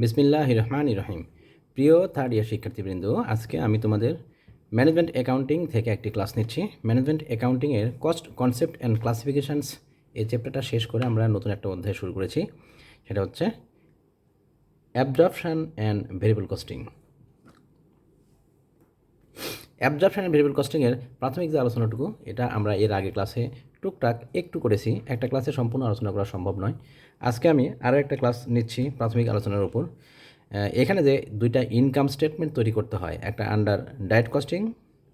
বিসমিল্লাহির রহমানির রহিম। প্রিয় থার্ড ইয়ার শিক্ষার্থীবৃন্দ, আজকে আমি তোমাদের ম্যানেজমেন্ট অ্যাকাউন্টিং থেকে একটি ক্লাস নিচ্ছি। ম্যানেজমেন্ট অ্যাকাউন্টিংয়ের কস্ট কনসেপ্ট অ্যান্ড ক্লাসিফিকেশানস এই চ্যাপ্টারটা শেষ করে আমরা নতুন একটা অধ্যায় শুরু করেছি। সেটা হচ্ছে absorption and variable costing. Absorption and variable কস্টিংয়ের প্রাথমিক যে আলোচনাটুকু, এটা আমরা এর আগে ক্লাসে টুকটাক একটু করেছি। একটা ক্লাসে সম্পূর্ণ আলোচনা করা সম্ভব নয়। আজকে আমি আরও একটা ক্লাস নিচ্ছি প্রাথমিক আলোচনার উপর। এখানে যে দুইটা ইনকাম স্টেটমেন্ট তৈরি করতে হয়, একটা আন্ডার ডাইরেক্ট কস্টিং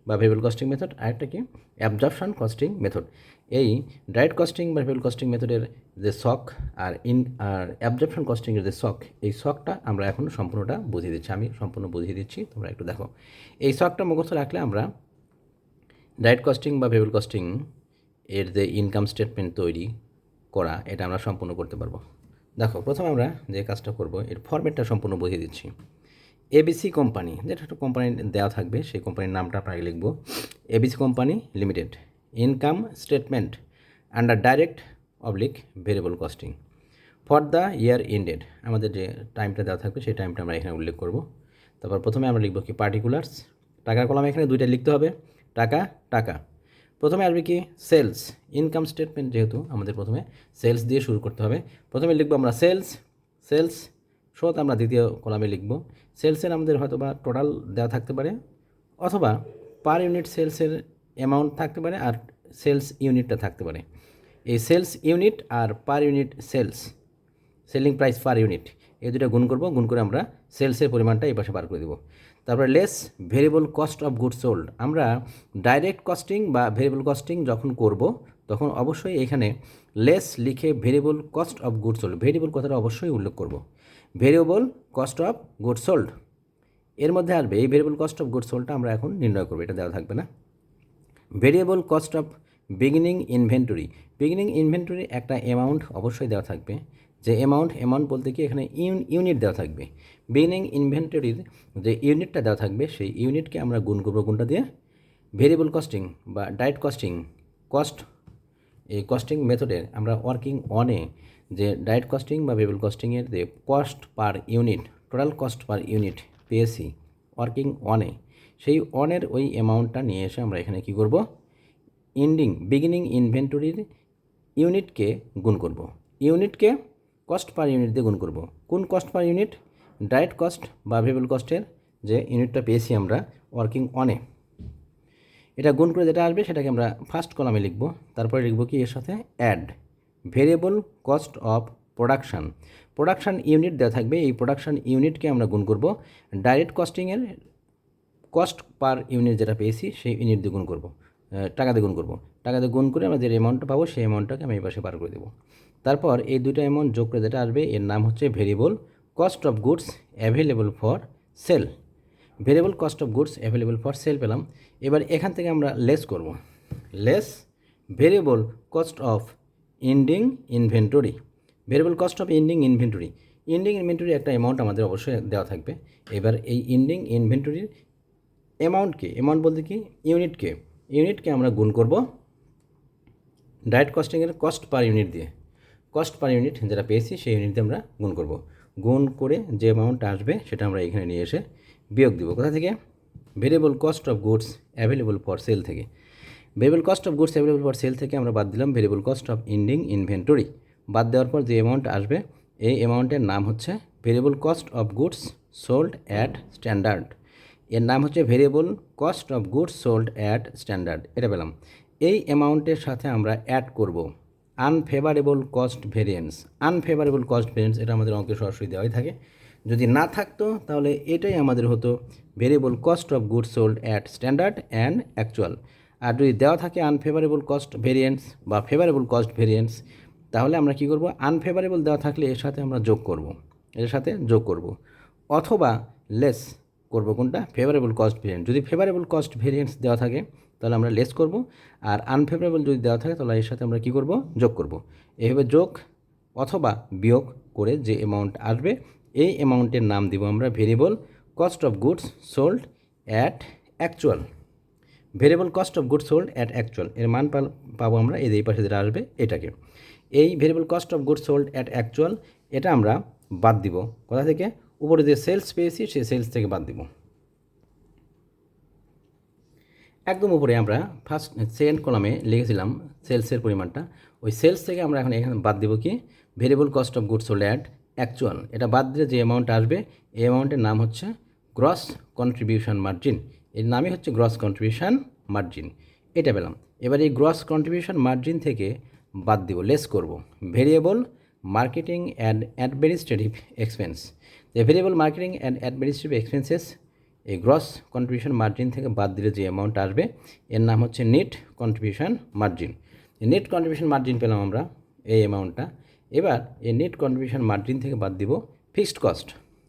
বা ভেরিয়েবল কস্টিং মেথড, আর একটা কি অ্যাবজর্পশন কস্টিং মেথড। এই ডাইরেক্ট কস্টিং বা ভেরিয়েবল কস্টিং মেথডের যে শখ আর অ্যাবজর্পশন কস্টিংয়ের যে শখ, এই শখটা আমরা এখন সম্পূর্ণটা বুঝিয়ে দিচ্ছি। আমি সম্পূর্ণ বুঝিয়ে দিচ্ছি, তোমরা একটু দেখো। এই শখটা মুখস্থ রাখলে আমরা ডাইরেক্ট কস্টিং বা ভেরিয়েবল কস্টিং এর যে ইনকাম স্টেটমেন্ট তৈরি করা, এটা আমরা সম্পূর্ণ করতে পারবো। দেখো, প্রথমে আমরা যে কাজটা করব, এর ফরম্যাটটা সম্পূর্ণ বুঝিয়ে দিচ্ছি। এবিসি কোম্পানি, যেটা একটা কোম্পানি দেওয়া থাকবে, সেই কোম্পানির নামটা আপনাকে লিখব, ABC company limited. Income statement under direct oblique variable costing for the year ended. আমাদের যে টাইমটা দেওয়া থাকবে সেই টাইমটা আমরা এখানে উল্লেখ করব। তারপর প্রথমে আমরা লিখব কি পার্টিকুলার্স। টাকার কলাম এখানে দুইটা লিখতে হবে, টাকা টাকা। প্রথমে আসবে কি সেলস। ইনকাম স্টেটমেন্ট যেহেতু আমাদের প্রথমে সেলস দিয়ে শুরু করতে হবে, প্রথমে লিখবো আমরা সেলস শোধ আমরা দ্বিতীয় কলামে লিখব। সেলসের আমাদের হয়তো বা টোটাল দেওয়া থাকতে পারে, অথবা পার ইউনিট সেলসের অ্যামাউন্ট থাকতে পারে, আর সেলস ইউনিটটা থাকতে পারে। এই সেলস ইউনিট আর per unit selling price per unit, এই দুটো গুণ করব। গুণ করে আমরা সেলসের পরিমাণটা এই পাশে বার করে দেবো। তারপরে less variable cost of goods sold. আমরা ডাইরেক্ট কস্টিং বা ভেরিয়েবল কস্টিং যখন করব, তখন অবশ্যই এখানে লেস লিখে variable cost of goods sold, variable কথাটা অবশ্যই উল্লেখ করব। Variable cost of goods sold এর মধ্যে আসবে এই ভেরিয়েবল কস্ট অফ গুডস সোল্ডটা আমরা এখন নির্ণয় করবো, এটা দেওয়া থাকবে না। Variable cost of beginning inventory. Beginning inventory একটা অ্যামাউন্ট অবশ্যই দেওয়া থাকবে, যে অ্যামাউন্ট বলতে কি এখানে ইউনিট দেওয়া থাকবে। বিগিনিং ইনভেন্টরির যে ইউনিটটা দেওয়া থাকবে, সেই ইউনিটকে আমরা গুণ করবো কোনটা দিয়ে, ভেরিয়েবল কস্টিং বা ডাইরেক্ট কস্টিং এই কস্টিং মেথডের আমরা ওয়ার্কিং অনে যে ডাইরেক্ট কস্টিং বা ভেরিয়েবল কস্টিংয়ের যে cost per unit, total cost per unit পেয়েছি ওয়ার্কিং অনে, সেই অনের ওই অ্যামাউন্টটা নিয়ে এসে আমরা এখানে কী করব, বিগিনিং ইনভেন্টরির ইউনিটকে গুণ করব। ইউনিটকে কস্ট পার ইউনিট দিয়ে গুণ করব। কোন cost per unit? Direct cost বা ভেরিয়েবল কস্টের যে ইউনিটটা পেয়েছি আমরা ওয়ার্কিং অনে, এটা গুণ করে যেটা আসবে সেটাকে আমরা ফার্স্ট কলামে লিখব। তারপরে লিখব কি এর সাথে add variable cost of production unit দেওয়া থাকবে, এই প্রোডাকশান ইউনিটকে আমরা গুণ করব ডাইরেক্ট কস্টিংয়ের কস্ট পার ইউনিট যেটা পেয়েছি সেই ইউনিট দিয়ে গুণ করব, টাকা দিয়ে গুণ করব। টাকা দিয়ে গুণ করে আমরা যে অ্যামাউন্টটা পাবো সেই অ্যামাউন্টটাকে আমি এই পাশে বার করে দেবো। তারপর এই দুটো অ্যামাউন্ট যোগ করে যেটা আসবে এর নাম হচ্ছে variable cost of goods available for sell. Variable cost of goods available for sale পেলাম। এবার এখান থেকে আমরা লেস করব, less variable cost of ending inventory. Variable cost of ending inventory একটা অ্যামাউন্ট আমাদের অবশ্যই দেওয়া থাকবে। এবার এই এন্ডিং ইনভেন্টরির অ্যামাউন্ট বলতে কি ইউনিটকে আমরা গুণ করব ডাইরেক্ট কস্টিংয়ের কস্ট পার ইউনিট দিয়ে। কস্ট পার ইউনিট যেটা পেয়েছি সেই ইউনিট দিয়ে আমরা গুণ করব। গুণ করে যে অ্যামাউন্টটা আসবে সেটা আমরা এখানে নিয়ে এসে বিয়োগ দিব। কোথা থেকে? Variable cost of goods available for sale থেকে। Variable cost of goods available for sale থেকে আমরা বাদ দিলাম variable cost of ending inventory. বাদ দেওয়ার পর যে অ্যামাউন্ট আসবে এই অ্যামাউন্টের নাম হচ্ছে variable cost of goods sold at standard. এর নাম হচ্ছে variable cost of goods sold at standard, এটা পেলাম। এই অ্যামাউন্টের সাথে আমরা অ্যাড করব আনফেভারেবল কস্ট ভেরিয়েন্স। এটা আমাদের অঙ্কে সরাসরি দেওয়াই থাকে, যদি না থাকতো তাহলে এটাই আমাদের হতো variable cost of goods sold at standard and actual. আর যদি দেওয়া থাকে আনফেভারেবল কস্ট ভেরিয়েন্স বা ফেভারেবল কস্ট ভেরিয়েন্স, তাহলে আমরা কী করব, আনফেভারেবল দেওয়া থাকলে এর সাথে আমরা যোগ করব, অথবা লেস করব কোনটা, ফেভারেবল কস্ট ভেরিয়েন্স। যদি ফেভারেবল কস্ট ভেরিয়েন্স দেওয়া থাকে তাহলে আমরা লেস করব, আর আনফেভারেবল যদি দেওয়া থাকে তাহলে এর সাথে আমরা কী করব, যোগ করব। এভাবে যোগ অথবা বিয়োগ করে যে অ্যামাউন্ট আসবে এই অ্যামাউন্টের নাম দিব আমরা variable cost of goods sold at actual. Variable cost of goods sold at actual এর মান পাবো আমরা এই পাশে যেটা আসবে এটাকে। এই variable cost of goods sold at actual এটা আমরা বাদ দিব কোথা থেকে, উপরে যে সেলস পেয়েছি সেই সেলস থেকে বাদ দিব। একদম উপরে আমরা ফার্স্ট সেকেন্ড কলামে লিখেছিলাম সেলসের পরিমাণটা, ওই সেলস থেকে আমরা এখন এখানে বাদ দেবো কি variable cost of goods sold at actual. এটা বাদ দিলে যে অ্যামাউন্ট আসবে এই অ্যামাউন্টের নাম হচ্ছে গ্রস কন্ট্রিবিউশন মার্জিন। এর নামই হচ্ছে গ্রস কন্ট্রিবিউশন মার্জিন। এটা পেলাম। এবার এই গ্রস কন্ট্রিবিউশন মার্জিন থেকে বাদ দিব, লেস করব variable marketing and administrative expense. The variable marketing and administrative expenses এই গ্রস কন্ট্রিবিউশন মার্জিন থেকে বাদ দিলে যে অ্যামাউন্ট আসবে এর নাম হচ্ছে net contribution margin. Net contribution margin পেলাম আমরা এই অ্যামাউন্টটা। এবার এই নেট কন্ট্রিবিউশন মার্জিন থেকে বাদ দিব fixed cost,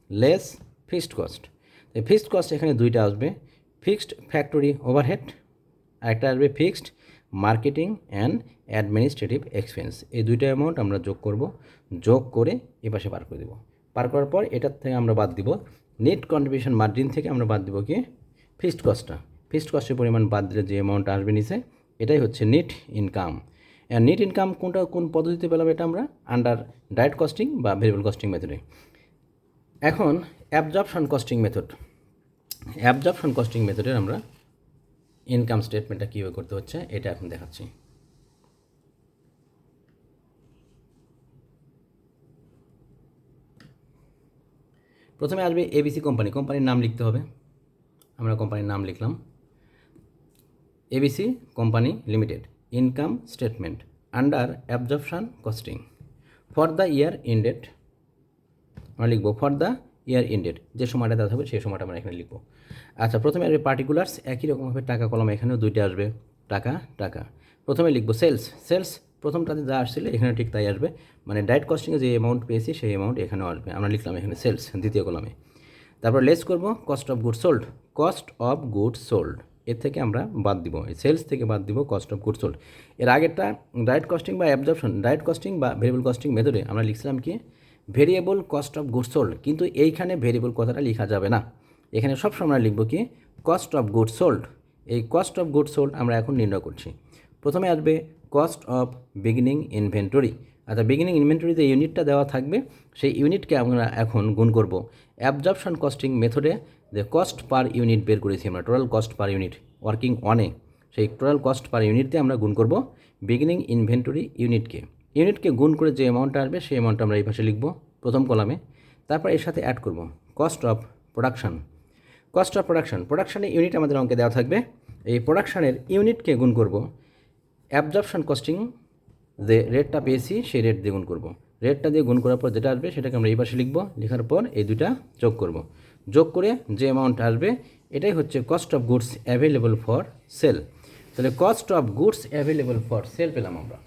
less fixed cost. এই ফিক্সড কস্ট এখানে দুইটা আসবে, ফিক্সড ফ্যাক্টরি ওভারহেড আর একটা আসবে fixed marketing and administrative expense. এই দুইটা অ্যামাউন্ট আমরা যোগ করব, যোগ করে এ পাশে পার করে দেবো। পার করার পর এটার থেকে আমরা বাদ দিব নেট কন্ট্রিবিউশন মার্জিন থেকে আমরা বাদ দিব কি ফিক্সড কস্টটা। ফিক্সড কস্টের পরিমাণ বাদ দিলে যে অ্যামাউন্ট আসবে নিচে এটাই হচ্ছে নেট ইনকাম। নেট ইনকাম কোন পদ্ধতিতে পেলাম এটা আমরা আন্ডার ডাইরেক্ট কস্টিং বা ভেরিয়েবল কস্টিং মেথডে। এখন absorption costing method, absorption costing মেথডের আমরা ইনকাম স্টেটমেন্টটা কীভাবে করতে হচ্ছে এটা এখন দেখাচ্ছি। প্রথমে আসবে এবিসি কোম্পানি, কোম্পানির নাম লিখতে হবে। আমরা কোম্পানির নাম লিখলাম ABC company limited. Income statement under absorption costing for the year ended, আমরা লিখবো ফর দ্য ইয়ার ইন্ডেড, যে সময়টা দেওয়া হবে সেই সময়টা আমরা এখানে লিখবো। আচ্ছা, প্রথমে আসবে পার্টিকুলার্স, একই রকমভাবে টাকা কলম এখানেও দুইটা আসবে, টাকা টাকা। প্রথমে লিখবো সেলস, সেলস প্রথমটাতে যা আসছিল এখানে ঠিক তাই আসবে, মানে ডাইরেক্ট কস্টিংয়ে যে অ্যামাউন্ট পেয়েছি সেই অ্যামাউন্ট এখানেও আসবে। আমরা লিখলাম এখানে সেলস দ্বিতীয় কলামে। তারপর লেস করব cost of goods sold, cost of goods sold এর থেকে আমরা বাদ দিব, এই সেলস থেকে বাদ দিব কস্ট অফ গুডস সোল্ড। এর আগেরটা ডাইরেক্ট কস্টিং বা অ্যাবজর্পশন, ডাইরেক্ট কস্টিং বা ভেরিয়েবল কস্টিং মেথডে আমরা লিখছিলাম কি variable cost of goods sold, কিন্তু এইখানে ভেরিয়েবল কথাটা লেখা যাবে না, এখানে সবসময় আমরা লিখব কি কস্ট অফ গুডস সোল্ড। এই কস্ট অফ গুডস সোল্ড আমরা এখন নির্ণয় করছি। প্রথমে আসবে কস্ট অফ বিগিনিং ইনভেন্টরি, অর্থাৎ বিগিনিং ইনভেন্টরিতে ইউনিটটা দেওয়া থাকবে, সেই ইউনিটকে আমরা এখন গুণ করব অ্যাবজর্পশন কস্টিং মেথডে। যে কস্ট পার ইউনিট বের করেছি আমরা, total cost per unit working অনে, সেই টোটাল কস্ট পার ইউনিট দিয়ে আমরা গুণ করব বিগিনিং ইনভেন্টরি ইউনিটকে। ইউনিটকে গুণ করে যে অ্যামাউন্টটা আসবে সেই অ্যামাউন্টটা আমরা এই পাশে লিখব প্রথম কলামে। তারপর এর সাথে অ্যাড করব cost of production, cost of production, প্রোডাকশানের ইউনিট আমাদের অঙ্কে দেওয়া থাকবে, এই প্রোডাকশানের ইউনিটকে গুণ করব অ্যাবজর্পশন কস্টিং যে রেটটা পেয়েছি সেই রেট দিয়ে গুণ করব। রেটটা দিয়ে গুণ করার পর যেটা আসবে সেটাকে আমরা এই পাশে লিখব, লেখার পর এই দুইটা যোগ করব, যোগ করে যে অ্যামাউন্ট আসবে এটাই হচ্ছে cost of goods available for sale. তাহলে cost of goods available for sale পেলাম আমরা।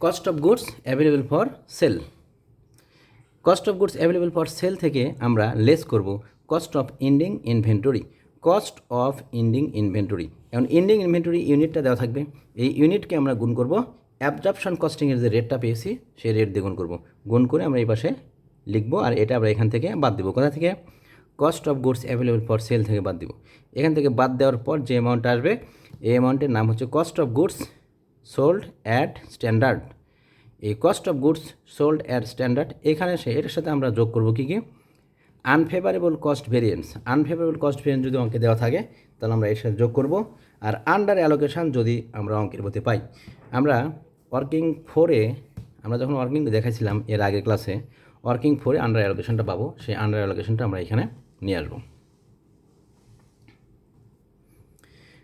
Cost of goods available for sale, cost of goods available for sale থেকে আমরা লেস করব cost of ending inventory, cost of ending inventory. এখন ending inventory ইউনিটটা দেওয়া থাকবে, এই ইউনিটকে আমরা গুণ করব অ্যাবজর্পশন কস্টিংয়ের যে রেটটা পেয়েছি সেই রেট দিয়ে গুণ করব, গুণ করে আমরা এই পাশে লিখব, আর এটা আমরা এখান থেকে বাদ দেবো। কোথা থেকে? Cost of goods available for sale থেকে বাদ দিব। এখান থেকে বাদ দেওয়ার পর যে অ্যামাউন্টটা আসবে এই অ্যামাউন্টের নাম হচ্ছে cost of goods sold at standard. এই cost of goods sold at standard এখানে এটার সাথে আমরা যোগ করব কী কী unfavourable cost variance. Unfavourable cost variance যদি অঙ্কে দেওয়া থাকে তাহলে আমরা এর সাথে যোগ করব, আর আন্ডার অ্যালোকেশান যদি আমরা অঙ্কের বইতে পাই, আমরা ওয়ার্কিং ফোরে আমরা যখন ওয়ার্কিং দেখাইছিলাম এর আগের ক্লাসে, ওয়ার্কিং ফোরে আন্ডার অ্যালোকেশনটা পাবো, সেই আন্ডার অ্যালোকেশনটা আমরা এখানে নিয়ে আসবো।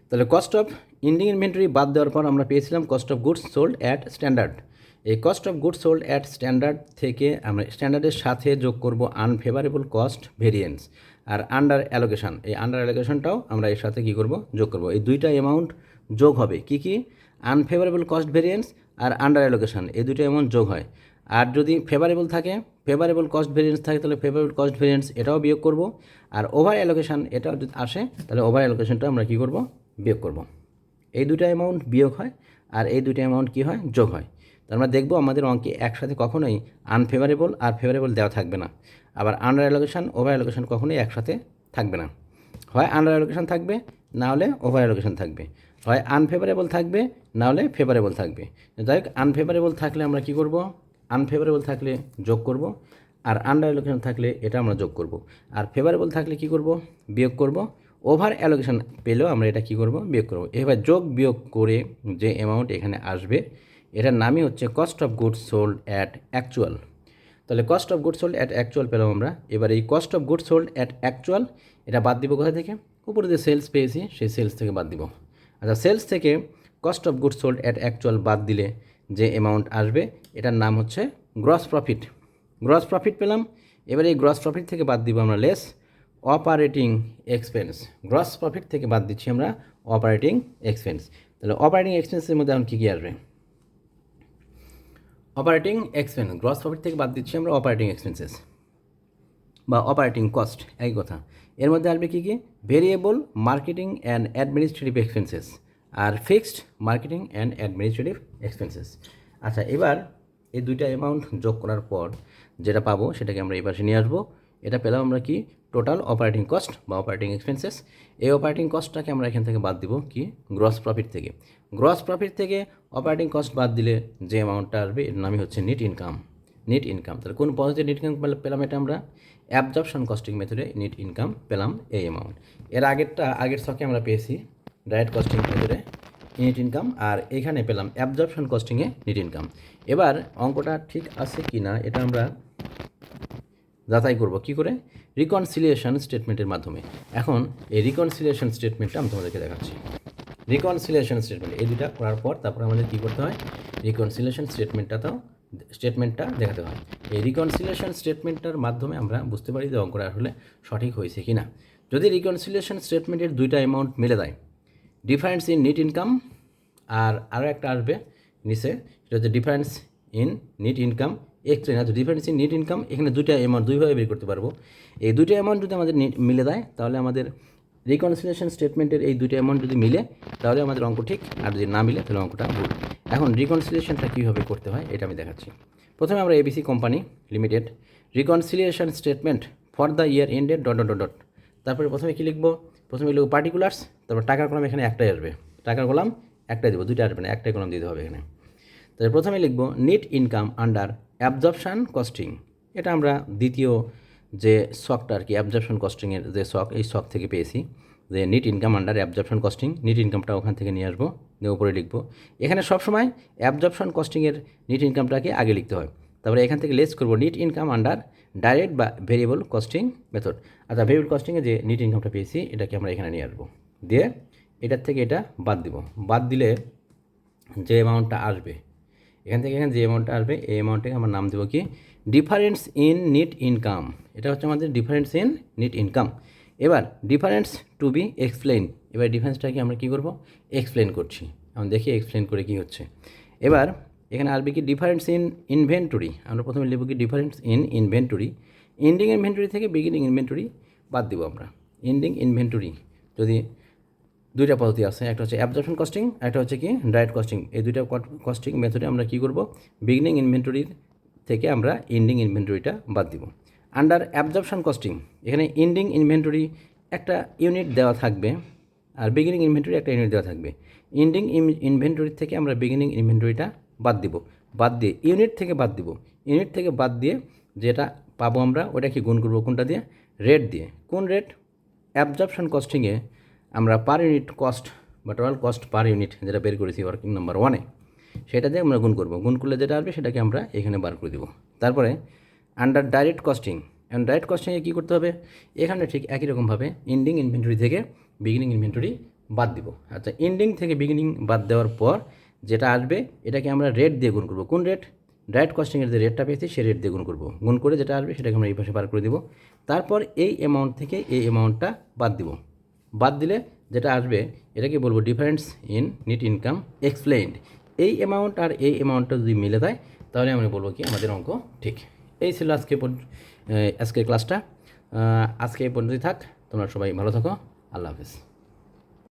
তাহলে কস্ট অফ এন্ডিং ইনভেন্টরি বাদ দেওয়ার পর আমরা পেয়েছিলাম cost of goods sold at standard. এই cost of goods sold at standard থেকে আমরা স্ট্যান্ডার্ডের সাথে যোগ করব আনফেভারেবল কস্ট ভেরিয়েন্স আর আন্ডার অ্যালোকেশান। এই আন্ডার অ্যালোকেশনটাও আমরা এর সাথে কী করব, যোগ করব। এই দুইটা অ্যামাউন্ট যোগ হবে কী কী আনফেভারেবল কস্ট ভেরিয়েন্স আর আন্ডার অ্যালোকেশান, এই দুটো অ্যামাউন্ট যোগ হয়। আর যদি ফেভারেবল থাকে, ফেভারেবল কস্ট ভেরিয়েন্স থাকে তাহলে ফেভারেবল কস্ট ভেরিয়েন্স এটাও বিয়োগ করব, আর ওভার অ্যালোকেশান এটাও যদি আসে তাহলে ওভার অ্যালোকেশনটা আমরা কী করব, বিয়োগ করব। এই দুটো অ্যামাউন্ট বিয়োগ হয় আর এই দুটো অ্যামাউন্ট কী হয়, যোগ হয়। তো আমরা দেখব আমাদের অঙ্কে একসাথে কখনোই আনফেভারেবল আর ফেভারেবল দেওয়া থাকবে না, আবার আন্ডার অ্যালোকেশান ওভার অ্যালোকেশান কখনোই একসাথে থাকবে না, হয় আন্ডার অ্যালোকেশান থাকবে না হলে ওভার অ্যালোকেশান থাকবে। হয় আনফেভারেবল থাকবে, না হলে ফেভারেবল থাকবে। যাই হোক, আনফেভারেবল থাকলে আমরা কি করব, আনফেভারেবল থাকলে যোগ করব, আর আন্ডার অ্যালোকেশন থাকলে এটা আমরা যোগ করব, আর ফেভারেবল থাকলে কি করব, বিয়োগ করব। ওভার অ্যালোকেশন পেলেও আমরা এটা কি করব, বিয়োগ করব। এবার যোগ বিয়োগ করে যে অ্যামাউন্ট এখানে আসবে এটার নামই হচ্ছে cost of goods sold at actual. তাহলে cost of goods sold at actual পেলাম আমরা। এবার এই cost of goods sold at actual এটা বাদ দিব কোথা থেকে, উপরে যে সেলস পেয়েছি সেই সেলস থেকে বাদ দিব। আচ্ছা, সেলস থেকে cost of goods sold at actual বাদ দিলে যে অ্যামাউন্ট আসবে এটার নাম হচ্ছে গ্রস প্রফিট। গ্রস প্রফিট পেলাম। এবার এই গ্রস প্রফিট থেকে বাদ দিব আমরা less operating expense. Gross profit থেকে বাদ দিচ্ছি আমরা অপারেটিং এক্সপেন্স। তাহলে অপারেটিং এক্সপেন্সের মধ্যে এখন কী কী আসবে, অপারেটিং এক্সপেন্স, গ্রস প্রফিট থেকে বাদ দিচ্ছি আমরা অপারেটিং এক্সপেন্সেস বা অপারেটিং কস্ট, একই কথা। এর মধ্যে আসবে কী কী, variable marketing and administrative expenses আর fixed marketing and administrative expenses. আচ্ছা, এবার এই দুইটা অ্যামাউন্ট যোগ করার পর যেটা পাবো সেটাকে আমরা এই পাশে নিয়ে আসবো। এটা পেলাম আমরা কি, টোটাল অপারেটিং কস্ট বা অপারেটিং এক্সপেন্সেস। এই অপারেটিং কস্টটাকে আমরা এখান থেকে বাদ দিব কি, গ্রস প্রফিট থেকে। গ্রস প্রফিট থেকে অপারেটিং কস্ট বাদ দিলে যে অ্যামাউন্টটা আসবে এর নামই হচ্ছে নেট ইনকাম। নেট ইনকাম, তাহলে কোন পদ্ধতিতে নেট ইনকাম পেলাম, এটা আমরা অ্যাবজর্পশন কস্টিং মেথডে নেট ইনকাম পেলাম এই অ্যামাউন্ট। এর আগের ছকে আমরা পেয়েছি ডাইরেক্ট কস্টিং মেথডে নেট ইনকাম, আর এখানে পেলাম অ্যাবজর্পশন কস্টিংয়ে নেট ইনকাম। এবার অঙ্কটা ঠিক আছে কি না এটা আমরা যাচাই করব কী করে, রিকনসিলিয়েশন স্টেটমেন্টের মাধ্যমে। এখন এই রিকনসিলিয়েশন স্টেটমেন্টটা আমি তোমাদেরকে দেখাচ্ছি। রিকনসিলিয়েশন স্টেটমেন্ট এই দুটা করার পর তারপর আমাদের কী করতে হয়, রিকনসিলিয়েশন স্টেটমেন্টটা দেখাতে হয়। এই রিকনসিলিয়েশন স্টেটমেন্টটার মাধ্যমে আমরা বুঝতে পারি যে অঙ্কটা আসলে সঠিক হয়েছে কি না। যদি রিকনসিলিয়েশন স্টেটমেন্টের দুইটা অ্যামাউন্ট মিলে যায়, ডিফারেন্স ইন নেট ইনকাম আর আরও একটা আসবে নিচে, সেটা হচ্ছে difference in net income exchange. আচ্ছা, ডিফারেন্স ইন নেট ইনকাম এখানে দুইটা অ্যামাউন্ট দুইভাবে বের করতে পারবো। এই দুইটা অ্যামাউন্ট যদি আমাদের মিলে যায় তাহলে আমাদের রিকনসিলিয়েশন স্টেটমেন্টের এই দুইটা অ্যামাউন্ট যদি মিলে তাহলে আমাদের অঙ্ক ঠিক, আর যদি না মিলে তাহলে অঙ্কটা ভুল। এখন রিকনসিলিয়েশনটা কীভাবে করতে হয় এটা আমি দেখাচ্ছি। প্রথমে আমরা ABC company limited reconciliation statement for the year ended dot dot dot, তারপরে প্রথমে কী লিখবো, প্রথমে লিখবো পার্টিকুলার্স, তারপর টাকার কলাম এখানে একটাই আসবে, টাকার কলাম একটাই দেবো, দুইটা আসবে না, একটাই কলাম দিতে হবে এখানে। তাহলে প্রথমে লিখবো net income under absorption costing. এটা আমরা দ্বিতীয় যে শকটা আর কি, অ্যাবজর্পশন কস্টিংয়ের যে শক, এই শক থেকে পেয়েছি যে net income under absorption costing. Net ইনকামটা ওখান থেকে নিয়ে আসবো, দিয়ে উপরে লিখবো। এখানে সবসময় অ্যাবজর্পশন কস্টিংয়ের নেট ইনকামটাকে আগে লিখতে হয়। তারপরে এখান থেকে লেস করবো নেট ইনকাম আন্ডার ডাইরেক্ট বা ভেরিয়েবল কস্টিং মেথড। আচ্ছা, ভেরিয়েবল কস্টিংয়ে যে নেট ইনকামটা পেয়েছি এটাকে আমরা এখানে নিয়ে আসবো, দিয়ে এটার থেকে এটা বাদ দিব। বাদ দিলে যে অ্যামাউন্টটা আসবে এখান থেকে যে অ্যামাউন্টটা আসবে এই অ্যামাউন্টটাকে আমরা নাম দেবো কি, ডিফারেন্স ইন নেট ইনকাম। এটা হচ্ছে আমাদের ডিফারেন্স ইন নেট ইনকাম। এবার ডিফারেন্স টু বি এক্সপ্লেইন, এবার ডিফারেন্সটাকে আমরা কী করবো, এক্সপ্লেন করছি। আমি দেখি এক্সপ্লেন করে কী হচ্ছে। এবার এখানে আসবে কি ডিফারেন্স ইন ইনভেন্টরি, আমরা প্রথমে লিখব কি difference in inventory. Ending inventory থেকে বিগিনিং ইনভেন্টরি বাদ দিব আমরা। এন্ডিং ইনভেন্টরি যদি দুইটা পদ্ধতি আছে, একটা হচ্ছে অ্যাবজর্পশন কস্টিং, একটা হচ্ছে কি ডাইরেক্ট কস্টিং। এই দুইটা কস্টিং মেথডে আমরা কী করব, বিগিনিং ইনভেন্টরির থেকে আমরা এন্ডিং ইনভেন্টরিটা বাদ দিব। আন্ডার অ্যাবজর্পশন কস্টিং এখানে এন্ডিং ইনভেন্টরি একটা ইউনিট দেওয়া থাকবে আর বিগিনিং ইনভেন্টরি একটা ইউনিট দেওয়া থাকবে। এন্ডিং ইনভেন্টরি থেকে আমরা বিগিনিং ইনভেন্টরিটা বাদ দিব, বাদ দিয়ে ইউনিট থেকে বাদ দিব। ইউনিট থেকে বাদ দিয়ে যেটা পাবো আমরা ওটাকে গুণ করবো কোনটা দিয়ে, রেট দিয়ে। কোন রেট, অ্যাবজর্পশন কস্টিংয়ে আমরা পার ইউনিট কস্ট বা টোটাল কস্ট পার ইউনিট যেটা বের করেছি ওয়ার্কিং নাম্বার 1-এ, সেটা দিয়ে আমরা গুণ করবো। গুণ করলে যেটা আসবে সেটাকে আমরা এখানে বার করে দেবো। তারপরে আন্ডার ডাইরেক্ট কস্টিং, এখন ডাইরেক্ট কস্টিংয়ে কী করতে হবে, এখানে ঠিক একই রকমভাবে এন্ডিং ইনভেন্টরি থেকে বিগিনিং ইনভেন্টরি বাদ দিব। আচ্ছা, এন্ডিং থেকে বিগিনিং বাদ দেওয়ার পর যেটা আসবে এটাকে আমরা রেট দিয়ে গুণ করবো। কোন রেট, ডাইরেক্ট কস্টিংয়ের যে রেটটা পেয়েছি সেই রেট দিয়ে গুণ করবো। গুণ করে যেটা আসবে সেটাকে আমরা এই পাশে বার করে দিব। তারপর এই অ্যামাউন্ট থেকে এই অ্যামাউন্টটা বাদ দিব। বাদ দিলে যেটা আসবে এটাকে বলবো difference in net income explained. এই অ্যামাউন্ট আর এই অ্যামাউন্টটা যদি মিলে যায় তাহলে আমরা বলবো কি আমাদের অঙ্ক ঠিক। এই ছিল আজকের ক্লাসটা। আজকে এই পর্যন্তই থাক। তোমরা সবাই ভালো থাকো। আল্লাহ হাফেজ।